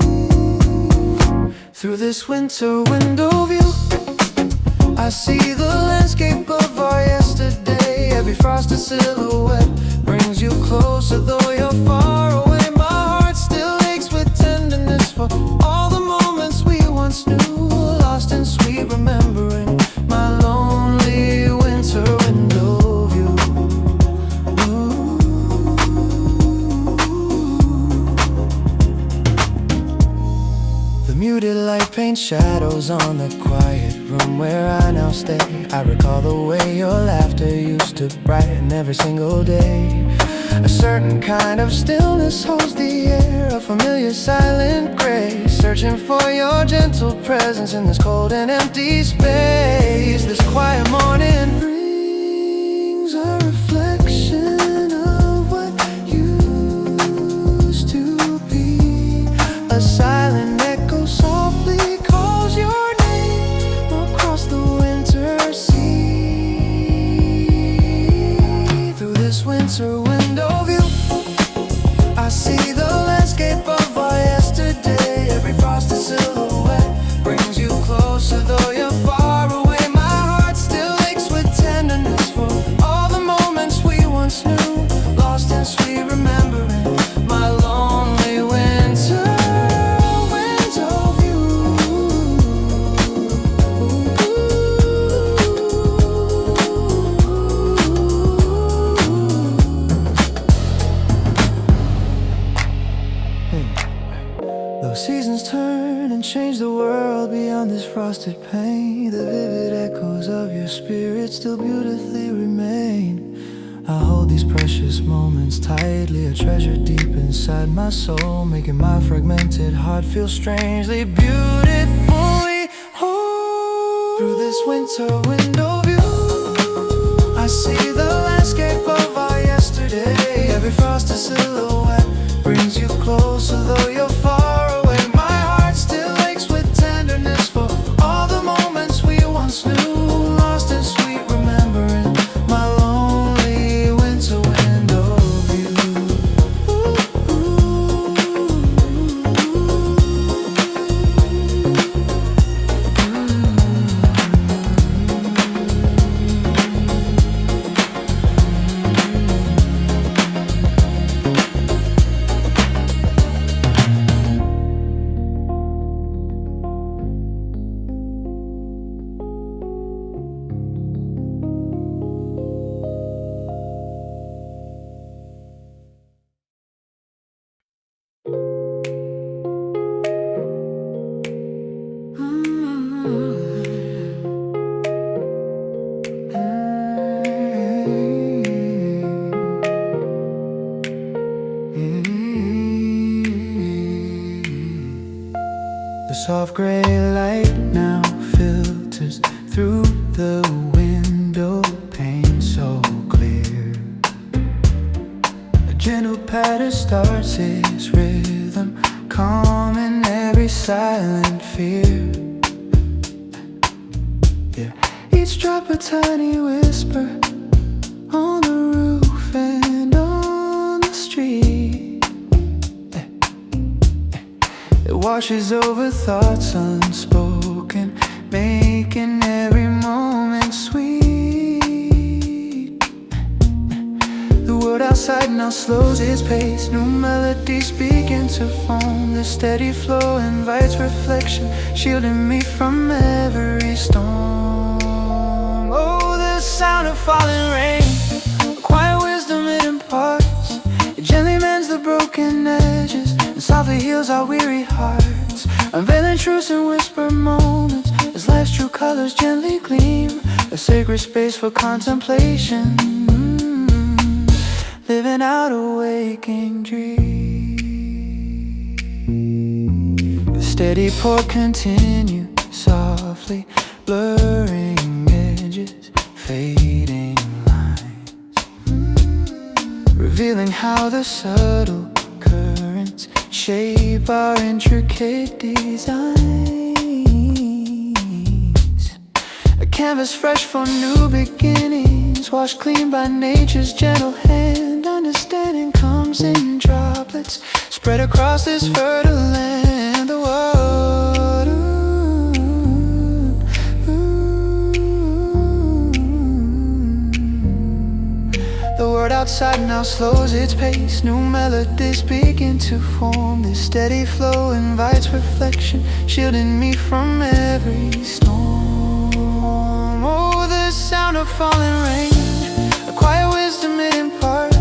Through this winter window view, I see the landscape of our yesterday. Every frosted silhouette brings you closer, though you're far away. My heart still aches with tenderness for all the moments we once knew, lost in sweet remembering. My lonely winter window view. Ooh. The muted light paints shadows on the quiet room where I now stay. I recall the way your laughter used to brighten every single day. A certain kind of stillness holds the air, a familiar silent grace, searching for your gentle presence in this cold and empty space. This quiet morning brings a reflection of what used to be. A silent echo softly calls your name across the winter sea. Through this winter window view, I see the landscape of our yesterday. Every frosted silhouette brings you closer, though you're far away. My heart still aches with tenderness for all the moments we once knew, lost in sweet remembering. My lonely winter window view. Those seasons turn and change the world beyond this frosted pane. The vivid echoes of your spirit still beautifully remain. I hold these precious moments tightly, a treasure deep inside my soul, making my fragmented heart feel strangely beautifully whole. Through this winter window view, I see the landscape of our yesterday. Every frosted silhouette brings you closer, though you're far away. My heart still aches with tenderness for all the moments we once knew, lost in sweet remembering. My lonely winter window view. The soft gray light now filters through the window pane so clear. A gentle patter starts its rhythm, calming every silent fear. Yeah. Each drop a tiny whisper on the roof and on the street. It washes over thoughts unspoken, making every moment sweet. The world outside now slows its pace, new melodies begin to form. The steady flow invites reflection, shielding me from every storm. Oh, the sound of falling rain, quiet wisdom it imparts. It gently mends the broken edges and softly heals our weary hearts, unveiling truths in whisper moments as life's true colors gently gleam. A sacred space for contemplation. living out a waking dream. The steady pour continue softly, blurring edges, fading lines, revealing how the subtle currents shape our intricate designs. A canvas fresh for new beginnings, washed clean by nature's gentle hand. Understanding comes in droplets, spread across this fertile land. The world, the world outside now slows its pace. New melodies begin to form. This steady flow invites reflection, shielding me from every storm. Oh, the sound of falling rain, a quiet wisdom it imparts.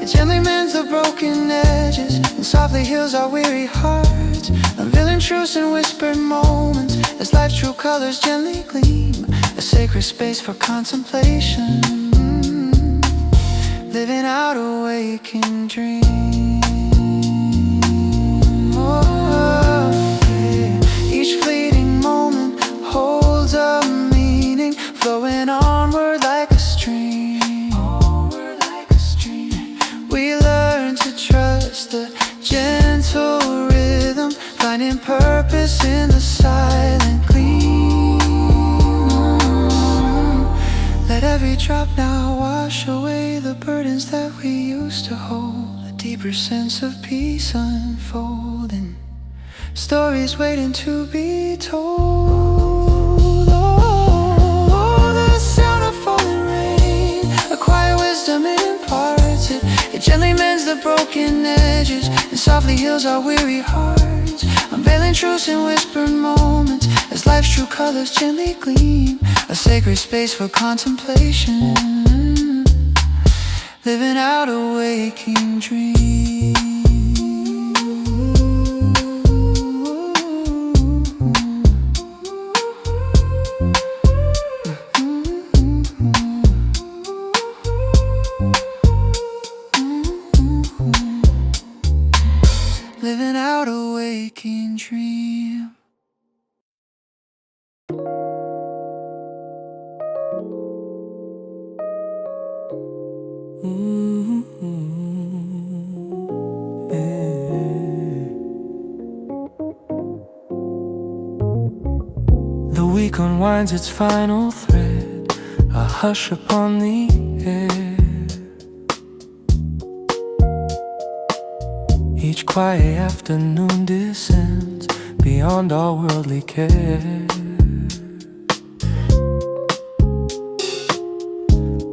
It gently mends the broken edges and softly heals our weary hearts, unveiling truths in whispered moments as life's true colors gently gleam. A sacred space for contemplation, living out a waking dream. Oh, yeah. Each fleeting moment holds a meaning, flowing onward like a stream. We learn to trust the gentle rhythm, finding purpose in the silent gleam. Let every drop now wash away the burdens that we used to hold. A deeper sense of peace unfolding, stories waiting to be told. Oh, the sound of falling rain, a quiet wisdom it imparts. It gently mends the broken edges and softly heals our weary hearts, unveiling truths in whispered moments as life's true colors gently gleam. A sacred space for contemplation, living out a waking dream. Living out a waking dream. The week unwinds its final thread, a hush upon the air. Each quiet afternoon descends beyond all worldly care.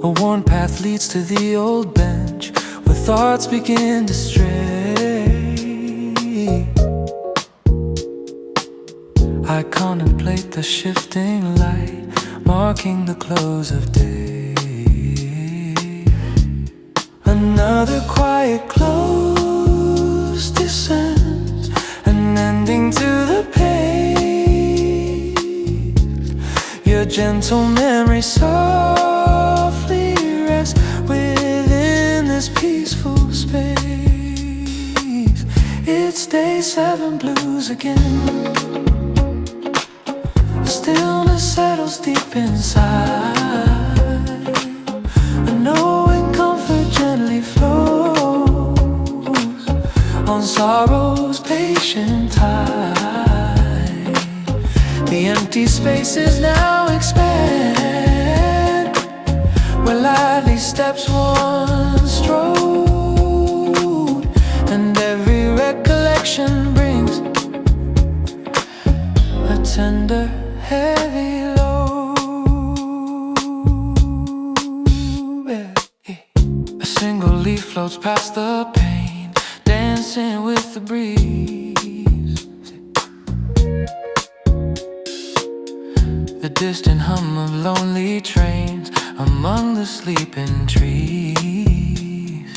A worn path leads to the old bench where thoughts begin to stray. I contemplate the shifting light marking the close of day. Another quiet close descends, an ending to the page. Your gentle memory softly rests within this peaceful space. It's day 7 blues again. Stillness settles deep inside, a knowing comfort gently flows on sorrow's patient tide. The empty spaces now expand where lively steps once strode, and every recollection brings a tender heavy load. A single leaf floats past the pane, dancing with the breeze. The distant hum of lonely trains among the sleeping trees.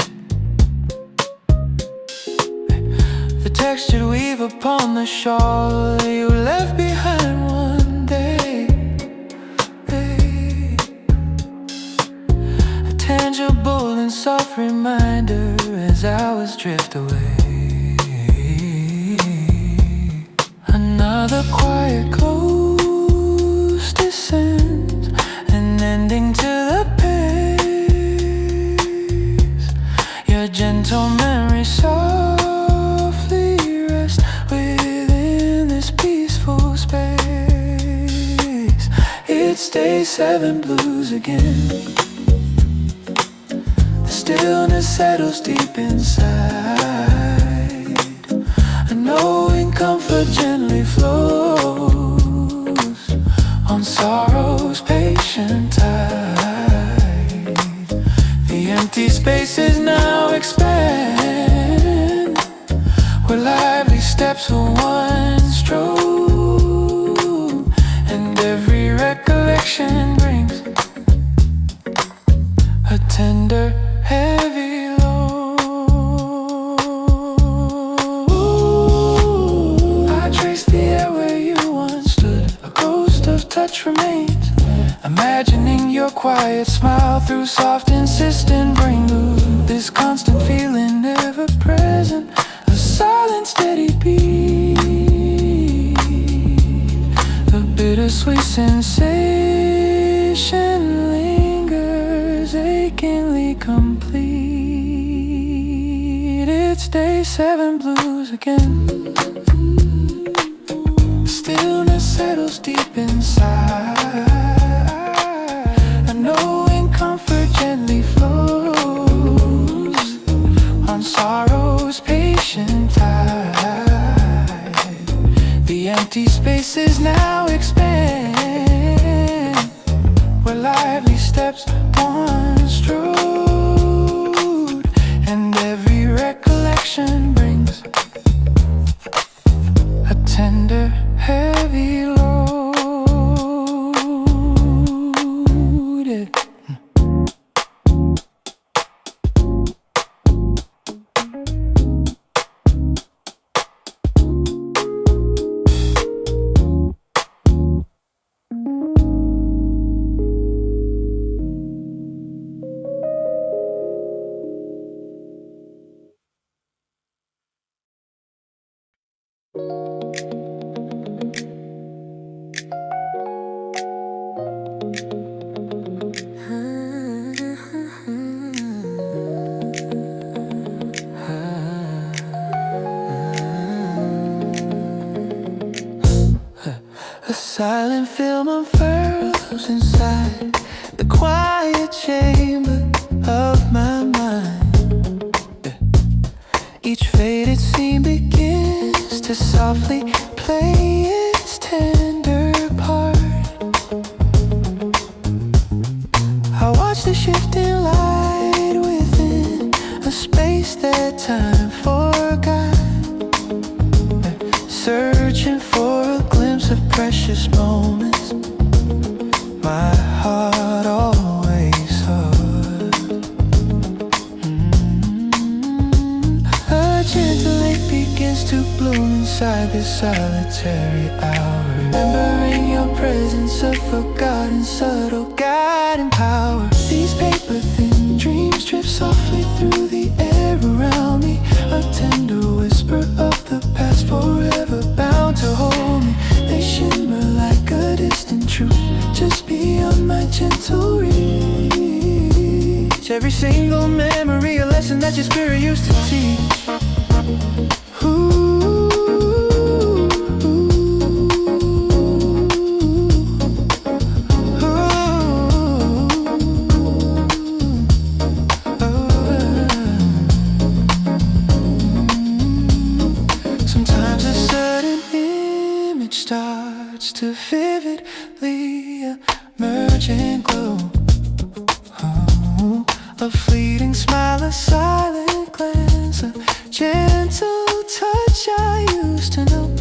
The textured weave upon the shawl you left behind one day. A tangible and soft reminder drift away. Another quiet close descends, an ending to the pace. Your gentle memory softly rests within this peaceful space. It's day 7 blues again. The stillness settles deep inside. A knowing comfort gently flows on sorrow's patient tide. The empty spaces now expand, where lively steps will once stroll, and every recollection brings a tender, heavy load. I trace the air where you once stood, a ghost of touch remains, imagining your quiet smile through soft insistent brain glue. This constant feeling never present, a silent steady beat, the bittersweet sensation lingers achingly complete. It's day 7 blues again. The stillness settles deep inside. A knowing comfort gently flows on sorrow's patient tide. The empty spaces now expand, where lively steps once strode, and every recollection brings a tender, heavy load. A silent film unfurls inside the quiet chamber of my mind. Each faded scene begins to softly play its tender part. I watch the shifting light within a space that time forgot, searching for a glimpse of precious moments my heart always sought. A gentle lake begins to bloom inside this solitary hour, remembering your presence, a forgotten subtle guiding power. These paper thin dreams drift softly through the air around me, a tender whisper of the past forever bound to hold me. They shimmer like a distant truth just beyond my gentle reach. Every single memory, a lesson that your spirit used to teach. Sometimes a sudden image starts to vividly emerge and glow. A fleeting smile, a silent glance, a gentle touch I used to know.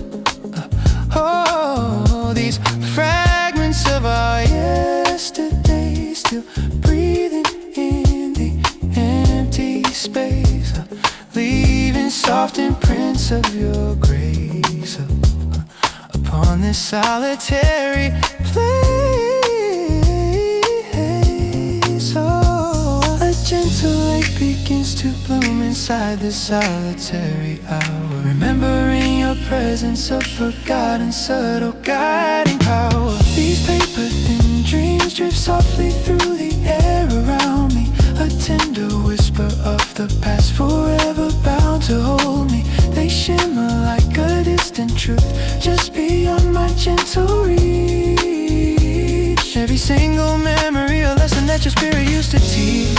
Oh, these fragments of our yesterday still breathing in the empty space, leaving soft imprints of your grace upon this solitary place. Oh, a gentle lake begins to bloom inside this solitary hour, remembering your presence, a forgotten subtle guiding power. These paper thin dreams drift softly through the air around me, a tender whisper of the past, forever bound to hold me. They shimmer like a distant truth, just beyond my gentle reach. Every single memory, a lesson that your spirit used to teach.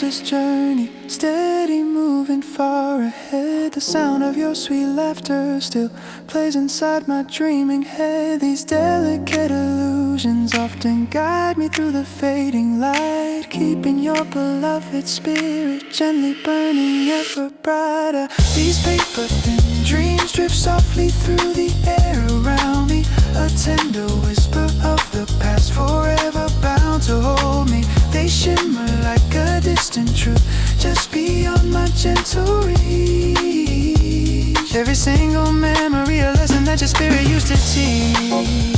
This journey, steady moving far ahead. The sound of your sweet laughter still plays inside my dreaming head. These delicate illusions often guide me through the fading light, keeping your beloved spirit gently burning ever brighter. These paper thin dreams drift softly through the air around me, a tender whisper of the past, forever bound to hold me. They shimmer like a distant truth, just beyond my gentle reach. Every single memory, a lesson that your spirit used to teach.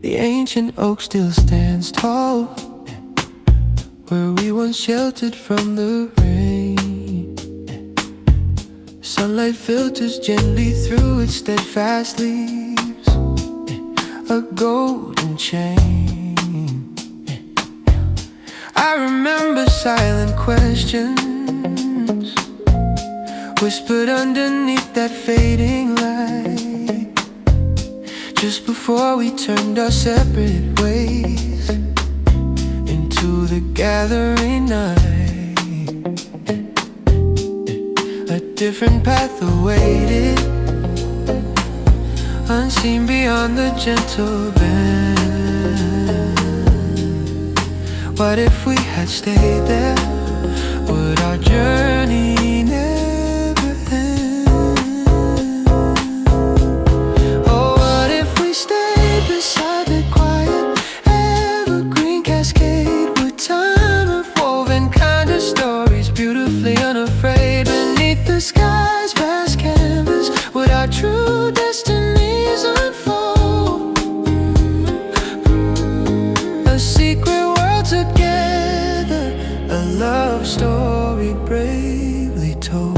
The ancient oak still stands tall, where we once sheltered from the rain. Sunlight filters gently through its steadfast leaves, a golden chain. I remember silent questions whispered underneath that fading light, just before we turned our separate ways into the gathering night. A different path awaited, unseen beyond the gentle bend. What if we had stayed there? Would our journey never end? Oh, what if we stayed beside the quiet evergreen cascade? Would time have woven kinder stories, beautifully unafraid? Beneath the sky's vast canvas, would our true destinies unfold? A secret world together, a love story bravely told.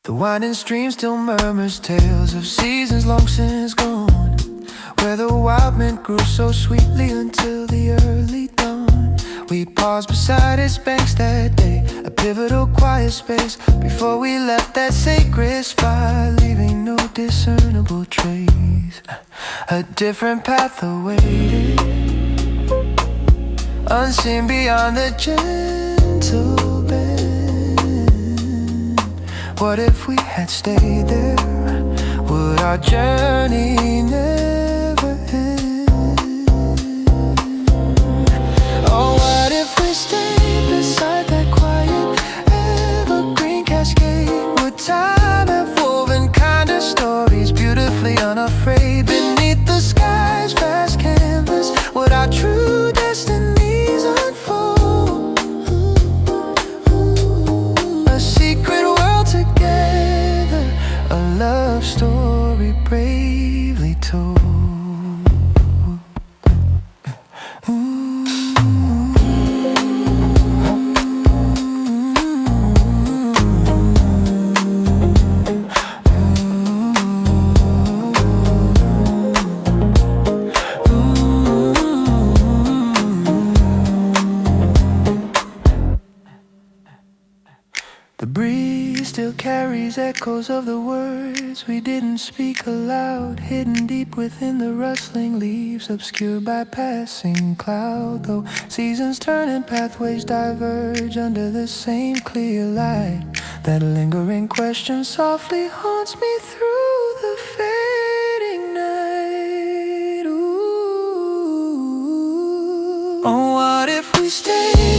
The winding stream still murmurs tales of seasons long since gone, where the wild mint grew so sweetly until the early dawn. We paused beside its banks that day, a pivotal quiet space, before we left that sacred spot, leaving no discernible trace. A different path awaited, unseen beyond the gentle bend. What if we had stayed there? Would our journey never end? Oh, what if we stayed beside that quiet evergreen cascade? Would time have woven kinder stories, beautifully unafraid? Beneath the sky's vast canvas, would our true destinies unfold? A secret world together, a love story bravely told. still carries echoes of the words we didn't speak aloud, hidden deep within the rustling leaves, obscured by passing cloud. Though seasons turn and pathways diverge under the same clear light, that lingering question softly haunts me through the fading night. Ooh. Oh, what if we stay